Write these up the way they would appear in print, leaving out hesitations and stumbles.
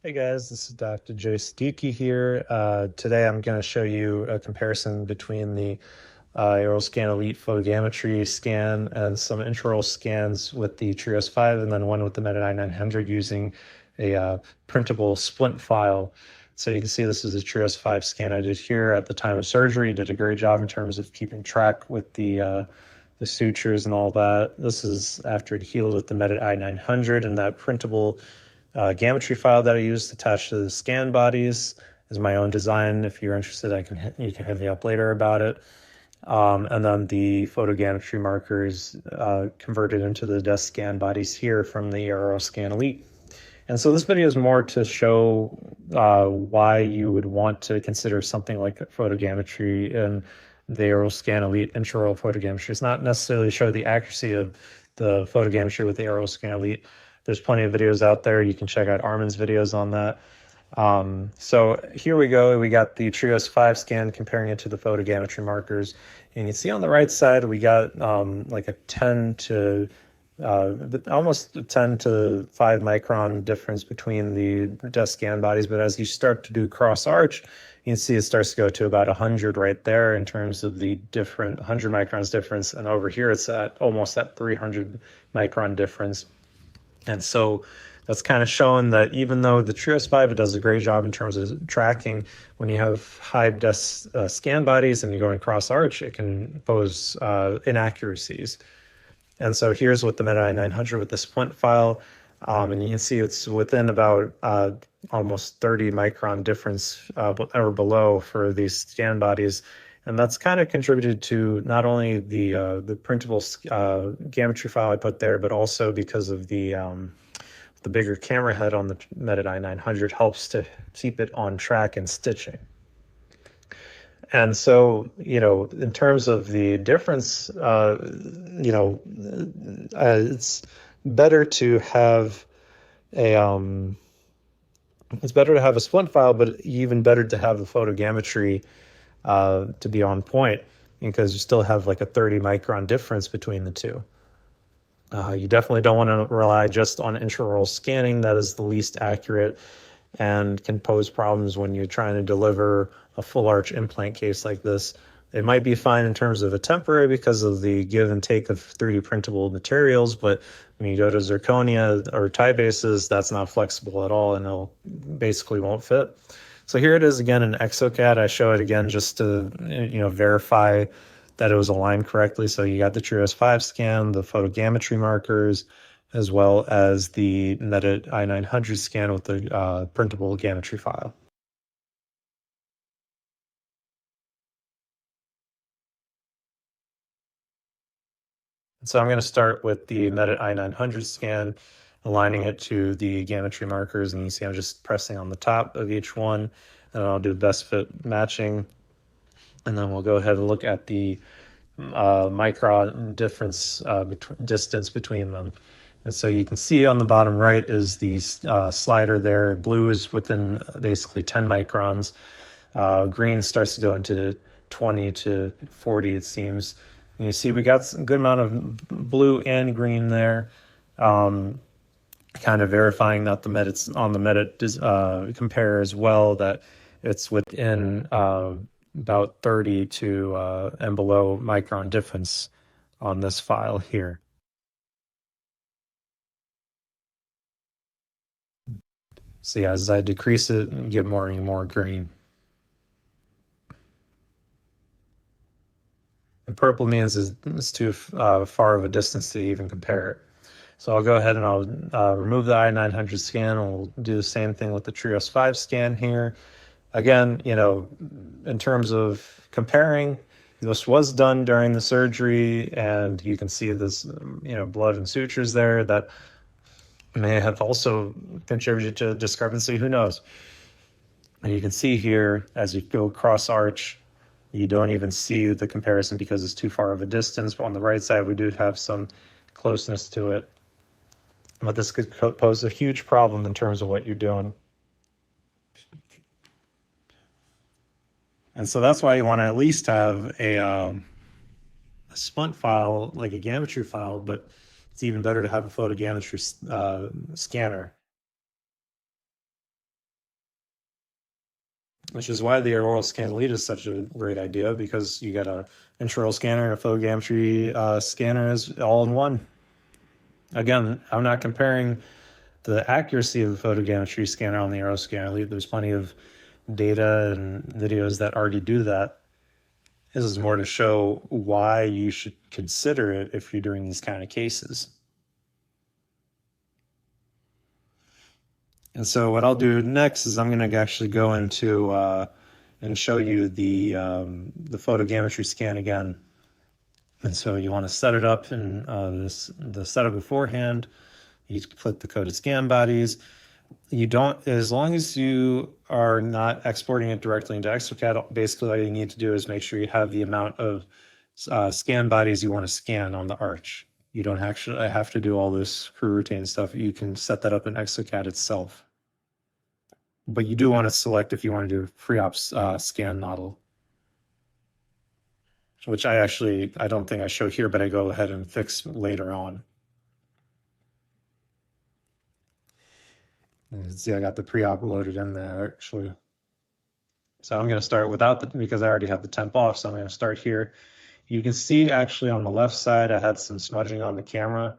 Hey guys, this is Dr. Joe Stuckey here. Today I'm going to show you a comparison between the Aoralscan Elite Photogrammetry Scan and some intraoral scans with the Trios 5 and then one with the Medit i900 using a printable splint file. So you can see this is a Trios 5 scan I did here at the time of surgery. Did a great job in terms of keeping track with the sutures and all that. This is after it healed with the Medit i900, and that printable Grammetry file that I used attached to the scan bodies is my own design. If you're interested, you can hit me up later about it. And then the photogrammetry markers converted into the desk scan bodies here from the Aoralscan Elite. And so this video is more to show why you would want to consider something like photogrammetry in the Aoralscan Elite intraoral photogrammetry. It's not necessarily to show the accuracy of the photogrammetry with the Aoralscan Elite. There's plenty of videos out there. You can check out Armin's videos on that. So here we go. We got the Trios 5 scan comparing it to the photogrammetry markers. And you see on the right side, we got like a 10 to almost 10 to 5 micron difference between the desk scan bodies. But as you start to do cross arch, you can see it starts to go to about 100 right there in terms of the different 100 microns difference. And over here, it's at almost that 300 micron difference. And so that's kind of showing that even though the Trios 5 it does a great job in terms of tracking, when you have high desk scan bodies and you're going cross arch, it can pose inaccuracies. And so here's with the Medit i900 with the splint file, and you can see it's within about almost 30 micron difference or below for these scan bodies. And that's kind of contributed to not only the printable Grammetry file I put there, but also because of the bigger camera head on the Medit i900 helps to keep it on track in stitching. And so, in terms of the difference, it's better to have a splint file, but even better to have the photogrammetry to be on point, because you still have like a 30 micron difference between the two. You definitely don't want to rely just on intraoral scanning. That is the least accurate and can pose problems when you're trying to deliver a full arch implant case like this. It might be fine in terms of a temporary because of the give and take of 3D printable materials, but when you go to zirconia or tie bases, that's not flexible at all, and it'll basically won't fit. So here it is again in Exocad. I show it again just to verify that it was aligned correctly. So you got the Trios 5 scan, the photogrammetry markers, as well as the Medit i900 scan with the printable Grammetry file. So I'm going to start with the Medit i900 scan, aligning it to the Grammetry markers, and you see I'm just pressing on the top of each one, and I'll do best fit matching, and then we'll go ahead and look at the micron difference distance between them. And so you can see on the bottom right is the slider there. Blue is within basically 10 microns. Green starts to go into 20 to 40, it seems. And you see we got a good amount of blue and green there, kind of verifying that the Medit compare as well, that it's within about 30 to and below micron difference on this file here. So yeah, as I decrease it, you get more and more green. And purple means it's too far of a distance to even compare it. So I'll go ahead and I'll remove the i900 scan, and we'll do the same thing with the Trios 5 scan here. Again, in terms of comparing, this was done during the surgery, and you can see this, blood and sutures there that may have also contributed to discrepancy. Who knows? And you can see here, as you go cross arch, you don't even see the comparison because it's too far of a distance. But on the right side, we do have some closeness to it. But this could pose a huge problem in terms of what you're doing. And so that's why you want to at least have a splint file, like a Grammetry file, but it's even better to have a photogrammetry scanner. which is why the Aoralscan Elite is such a great idea, because you get a intraoral scanner and a photogrammetry scanner is all in one. Again, I'm not comparing the accuracy of the photogrammetry scanner on the Aoralscan Elite. There's plenty of data and videos that already do that. This is more to show why you should consider it if you're doing these kind of cases. And so what I'll do next is I'm going to actually go into and show you the photogrammetry scan again. And so you want to set it up in the setup beforehand. You click the coded scan bodies. You don't, as long as you are not exporting it directly into Exocad, basically all you need to do is make sure you have the amount of scan bodies you want to scan on the arch. You don't actually have to do all this crew routine stuff. You can set that up in Exocad itself. But you do want to select if you want to do pre-op scan model, which I don't think I show here, but I go ahead and fix later on. See, I got the pre-op loaded in there actually. So I'm going to start without because I already have the temp off. So I'm going to start here. You can see actually on the left side, I had some smudging on the camera.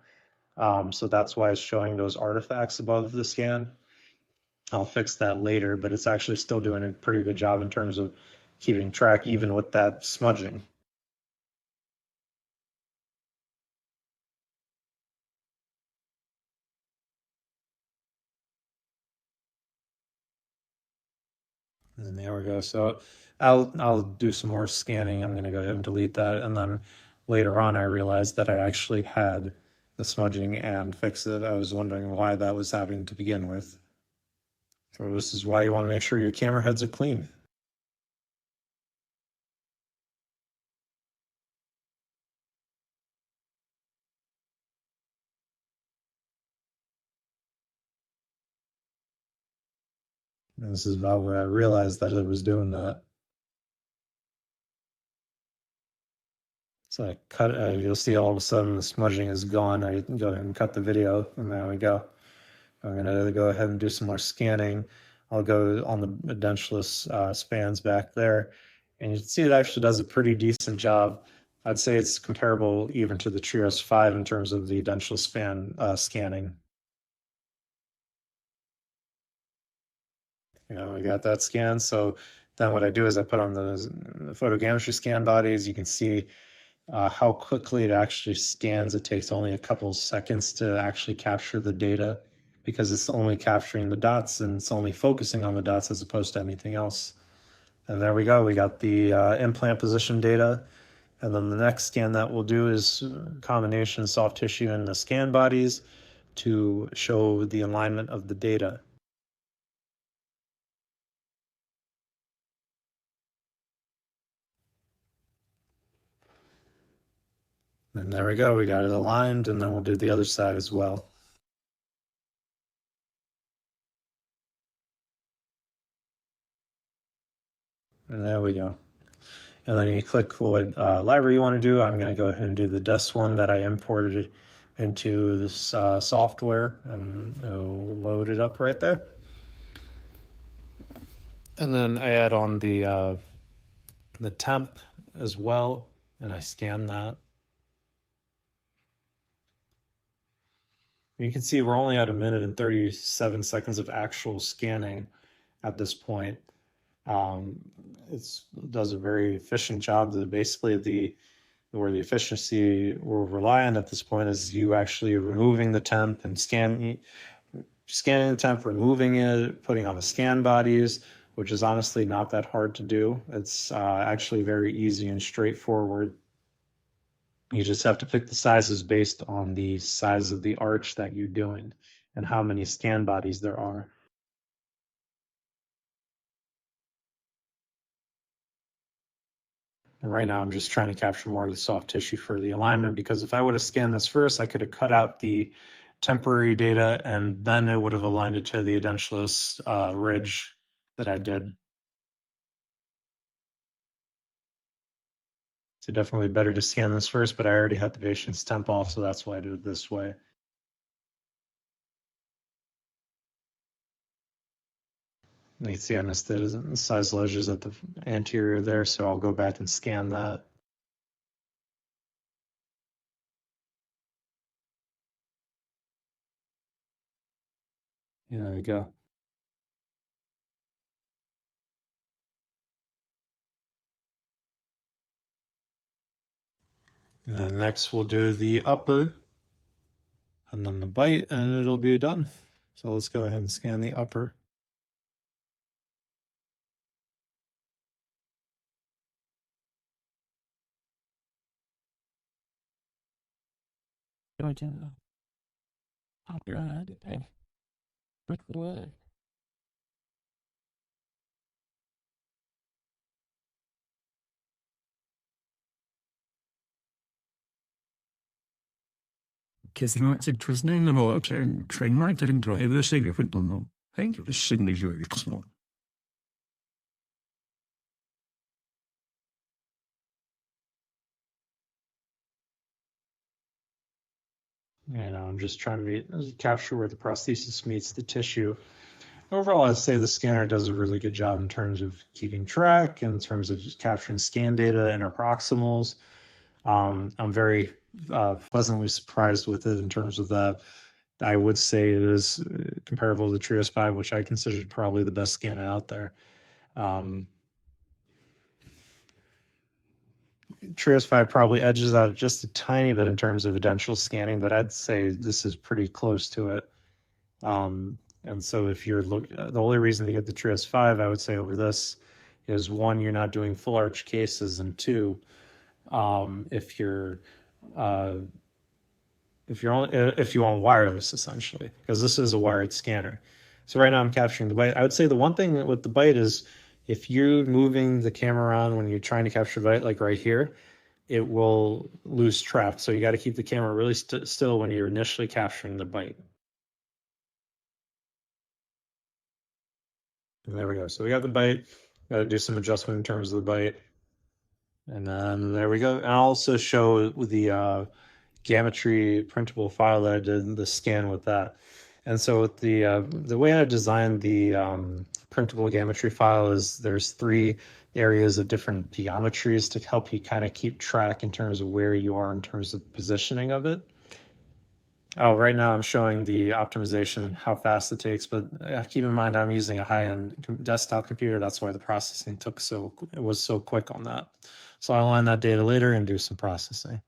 So that's why it's showing those artifacts above the scan. I'll fix that later, but it's actually still doing a pretty good job in terms of keeping track even with that smudging. And there we go. So I'll do some more scanning. I'm going to go ahead and delete that. And then later on, I realized that I actually had the smudging and fix it. I was wondering why that was happening to begin with. So this is why you want to make sure your camera heads are clean. And this is about where I realized that it was doing that. So I cut it, you'll see all of a sudden the smudging is gone. I can go ahead and cut the video, and there we go. I'm gonna go ahead and do some more scanning. I'll go on the edentulous spans back there, and you can see it actually does a pretty decent job. I'd say it's comparable even to the Trios 5 in terms of the edentulous span scanning. We got that scan. So then what I do is I put on the photogrammetry scan bodies. You can see how quickly it actually scans. It takes only a couple seconds to actually capture the data because it's only capturing the dots and it's only focusing on the dots as opposed to anything else. And there we go. We got the implant position data. And then the next scan that we'll do is combination soft tissue and the scan bodies to show the alignment of the data. And there we go. We got it aligned, and then we'll do the other side as well. And there we go. And then you click what library you want to do. I'm going to go ahead and do the dust one that I imported into this software, and it'll load it up right there. And then I add on the temp as well, and I scan that. You can see we're only at 1 minute and 37 seconds of actual scanning at this point. It does a very efficient job. Basically, where the efficiency will rely on at this point is you actually removing the temp and scanning the temp, removing it, putting on the scan bodies, which is honestly not that hard to do. It's actually very easy and straightforward. You just have to pick the sizes based on the size of the arch that you're doing and how many scan bodies there are. And right now I'm just trying to capture more of the soft tissue for the alignment, because if I would have scanned this first, I could have cut out the temporary data and then it would have aligned it to the edentulous ridge that I did. So definitely better to scan this first, but I already had the patient's temp off, so that's why I did it this way. You can see I missed the size ledges at the anterior there, so I'll go back and scan that. There we go. And then next we'll do the upper and then the bite, and it'll be done. So let's go ahead and scan the upper. Kesinlikle çözümünün o trainmarkların driver şey yapıldığını hangi bir şeyini görüyoruz. And I'm just trying to capture where the prosthesis meets the tissue. Overall, I'd say the scanner does a really good job in terms of keeping track, in terms of just capturing scan data and interproximals. I'm very pleasantly surprised with it in terms of that. I would say it is comparable to the Trios 5, which I consider probably the best scanner out there. Trios 5 probably edges out just a tiny bit in terms of edentulous scanning, but I'd say this is pretty close to it. And so if you're the only reason to get the Trios 5, I would say over this is one, you're not doing full arch cases, and two, if you want wireless essentially, because this is a wired scanner. So right now I'm capturing the bite. I would say the one thing with the bite is if you're moving the camera around when you're trying to capture bite, like right here, it will lose track. So you got to keep the camera really still when you're initially capturing the bite. And there we go. So we got the bite. Got to do some adjustment in terms of the bite. And then there we go. And I'll also show the Grammetry printable file that I did the scan with that. And so with the way I designed the printable Grammetry file is there's 3 areas of different geometries to help you kind of keep track in terms of where you are in terms of positioning of it. Oh, right now I'm showing the optimization, how fast it takes, but keep in mind I'm using a high-end desktop computer. That's why the processing it was so quick on that. So I'll line that data later and do some processing.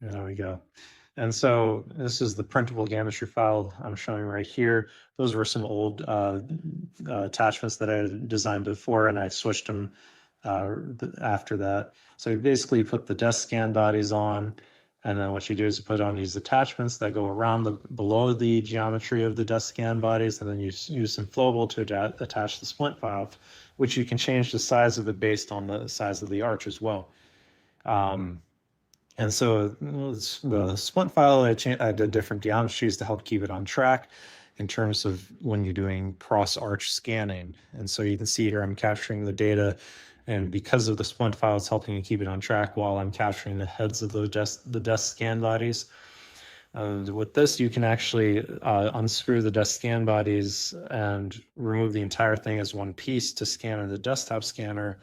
There we go. And so this is the printable Grammetry file I'm showing right here. Those were some old attachments that I had designed before, and I switched them after that. So you basically put the desk scan bodies on, and then what you do is you put on these attachments that go around below the geometry of the desk scan bodies, and then you use some flowable to attach the splint file, which you can change the size of it based on the size of the arch as well. And so the splint file, I did different geometries to help keep it on track in terms of when you're doing cross arch scanning. And so you can see here I'm capturing the data, and because of the splint file, it's helping me keep it on track while I'm capturing the heads of the desk scan bodies. With this, you can actually unscrew the desk scan bodies and remove the entire thing as one piece to scan in the desktop scanner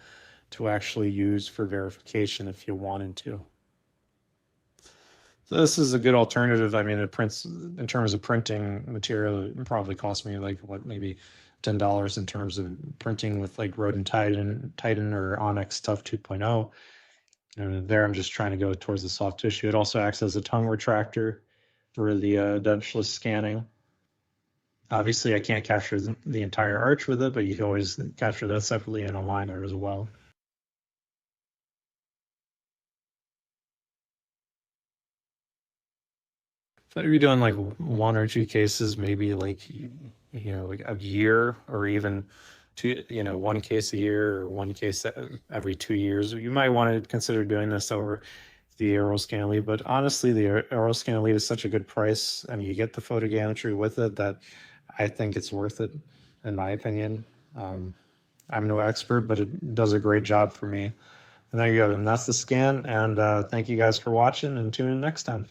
to actually use for verification if you wanted to. So this is a good alternative. I mean, it prints in terms of printing material. It probably cost me like maybe $10 in terms of printing with like Rodent Titan or Onyx Tough 2.0. And there, I'm just trying to go towards the soft tissue. It also acts as a tongue retractor for the edentulous scanning. Obviously, I can't capture the entire arch with it, but you can always capture that separately in a liner as well. So you're doing like 1 or 2 cases, maybe like like a year, or even 1 case a year or 1 case every 2 years. You might want to consider doing this over the Aoralscan Elite, but honestly, the Aoralscan Elite is such a good price, and you get the photogrammetry with it that I think it's worth it. in my opinion. I'm no expert, but it does a great job for me. And there you go. And that's the scan. And thank you guys for watching, and tune in next time.